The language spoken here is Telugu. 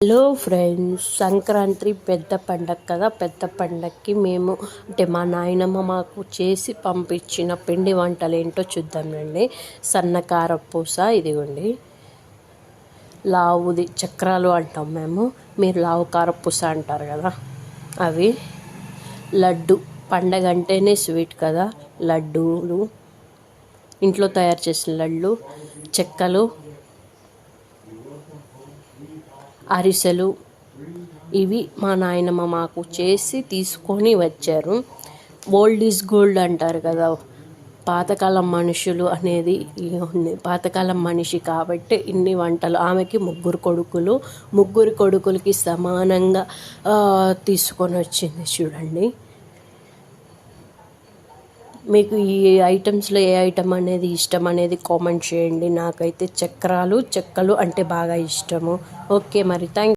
హలో ఫ్రెండ్స్, సంక్రాంతి పెద్ద పండగ కదా. పెద్ద పండగకి మేము మా నాయనమ్మ మాకు చేసి పంపించిన పిండి వంటలు ఏంటో చూద్దామండి. సన్నకారపూస, ఇదిగోండి లావుది చక్రాలు అంటాం మేము, మీరు లావు కారపూస అంటారు కదా. అవి లడ్డు, పండగ అంటేనే స్వీట్ కదా. లడ్డూలు, ఇంట్లో తయారు చేసిన లడ్డు, చెక్కలు, అరిసెలు, ఇవి మా నాయనమ్మ మాకు చేసి తీసుకొని వచ్చారు. ఓల్డ్ ఈజ్ గోల్డ్ అంటారు కదా. పాతకాలం మనుషులు అనేది పాతకాలం మనిషి కాబట్టి ఇన్ని వంటలు. ఆమెకి ముగ్గురు కొడుకులకి సమానంగా తీసుకొని వచ్చింది చూడండి. మీకు ఈ ఐటమ్స్లో ఏ ఐటమ్ అనేది ఇష్టం అనేది కామెంట్ చేయండి. నాకైతే చక్రాలు, చెక్కలు అంటే బాగా ఇష్టము. ఓకే, మరి థ్యాంక్